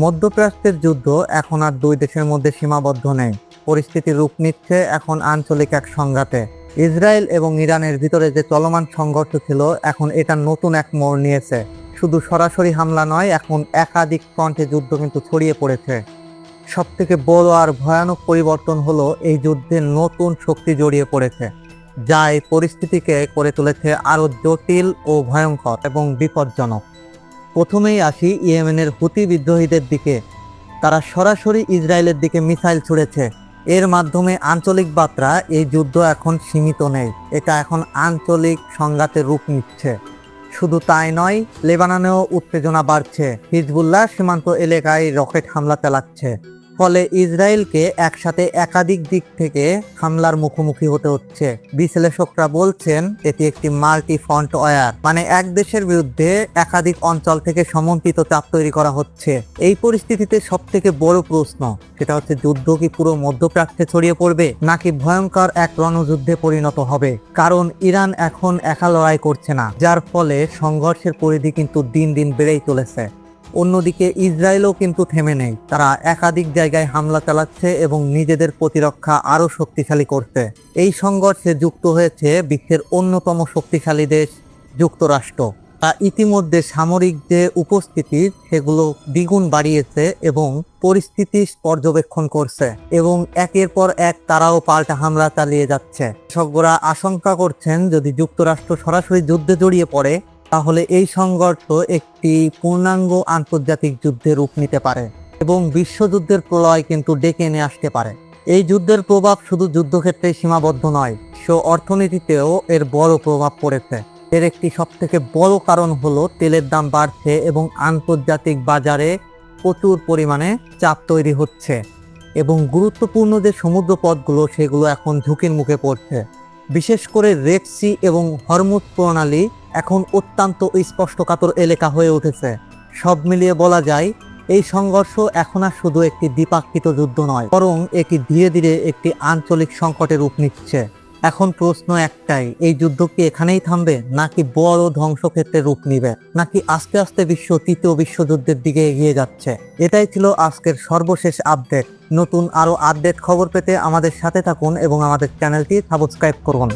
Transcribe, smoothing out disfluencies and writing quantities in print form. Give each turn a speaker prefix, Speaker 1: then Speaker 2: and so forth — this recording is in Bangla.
Speaker 1: মধ্যপ্রাচ্যের যুদ্ধ এখন আর দুই দেশের মধ্যে সীমাবদ্ধ নেই। পরিস্থিতি রূপ নিচ্ছে এখন আঞ্চলিক এক সংঘাতে। ইসরায়েল এবং ইরানের ভিতরে যে চলমান সংঘর্ষ ছিল, এখন এটা নতুন এক মোড় নিয়েছে। শুধু সরাসরি হামলা নয়, এখন একাধিক ফ্রন্টে যুদ্ধ কিন্তু ছড়িয়ে পড়েছে। সবথেকে বড় আর ভয়ানক পরিবর্তন হলো এই যুদ্ধে নতুন শক্তি জড়িয়ে পড়েছে, যা এই পরিস্থিতিকে করে তুলেছে আরো জটিল ও ভয়ঙ্কর এবং বিপজ্জনক। প্রথমেই আসি ইয়েমেনের হুতি বিদ্রোহীদের দিকে। তারা সরাসরি ইসরায়েলের দিকে মিসাইল ছুড়েছে। এর মাধ্যমে আঞ্চলিক বার্তা, এই যুদ্ধ এখন সীমিত নেই, এটা এখন আঞ্চলিক সংঘাতের রূপ নিচ্ছে। শুধু তাই নয়, লেবাননেও উত্তেজনা বাড়ছে। হিজবুল্লাহ সীমান্ত এলাকায় রকেট হামলা চালাচ্ছে, ফলে ইসরায়েলকে একসাথে একাধিক দিক থেকে হামলার মুখোমুখি হতে হচ্ছে। বিশ্লেষকরা বলছেন এটি একটি মাল্টি ফ্রন্ট ওয়ার, মানে এক দেশের বিরুদ্ধে একাধিক অঞ্চল থেকে সমন্বিত চাপ তৈরি করা হচ্ছে। এই পরিস্থিতিতে সব থেকে বড় প্রশ্ন, সেটা হচ্ছে যুদ্ধ কি পুরো মধ্যপ্রাচ্যে ছড়িয়ে পড়বে, নাকি ভয়ঙ্কর এক রণযুদ্ধে পরিণত হবে? কারণ ইরান এখন একা লড়াই করছে না, যার ফলে সংঘর্ষের পরিধি কিন্তু দিন দিন বেড়েই চলেছে। অন্যদিকে ইসরায়েলও কিন্তু থেমে নেই, তারা একাধিক জায়গায় হামলা চালাচ্ছে এবং নিজেদের প্রতিরক্ষা আরও শক্তিশালী করছে। এই সংঘর্ষে যুক্ত হয়েছে বিশ্বের অন্যতম শক্তিশালী দেশ যুক্তরাষ্ট্র। ইতিমধ্যে সামরিক যে উপস্থিতি সেগুলো দ্বিগুণ বাড়িয়েছে এবং পরিস্থিতি পর্যবেক্ষণ করছে, এবং একের পর এক তারাও পাল্টা হামলা চালিয়ে যাচ্ছে। বিশেষজ্ঞরা আশঙ্কা করছেন যদি যুক্তরাষ্ট্র সরাসরি যুদ্ধে জড়িয়ে পড়ে, তাহলে এই সংঘর্ষ একটি পূর্ণাঙ্গ আন্তর্জাতিক যুদ্ধে রূপ নিতে পারে এবং বিশ্বযুদ্ধের প্রলয় কিন্তু ডেকে এনে আসতে পারে। এই যুদ্ধের প্রভাব শুধু যুদ্ধক্ষেত্রে সীমাবদ্ধ নয়, অর্থনীতিতেও এর বড় প্রভাব পড়েছে। এর একটি সবথেকে বড় কারণ হলো তেলের দাম বাড়ছে এবং আন্তর্জাতিক বাজারে প্রচুর পরিমাণে চাপ তৈরি হচ্ছে, এবং গুরুত্বপূর্ণ যে সমুদ্র পথগুলো সেগুলো এখন ঝুঁকির মুখে পড়ছে। বিশেষ করে রেড সি এবং হরমুজ প্রণালী এখন অত্যন্ত স্পষ্টকাতর এলাকা হয়ে উঠেছে। সব মিলিয়ে বলা যায়, এই সংঘর্ষ এখন আর শুধু একটি দ্বিপাক্ষিক যুদ্ধ নয়, বরং এটি ধীরে ধীরে একটি আঞ্চলিক সংকটের রূপ নিচ্ছে। এখন প্রশ্ন একটাই, এই যুদ্ধ কি এখানেই থামবে, নাকি বড় ধ্বংসক্ষেত্রে রূপ নিবে, নাকি আস্তে আস্তে বিশ্ব তৃতীয় বিশ্বযুদ্ধের দিকে এগিয়ে যাচ্ছে? এটাই ছিল আজকের সর্বশেষ আপডেট। নতুন আরো আপডেট খবর পেতে আমাদের সাথে থাকুন এবং আমাদের চ্যানেলটি সাবস্ক্রাইব করুন।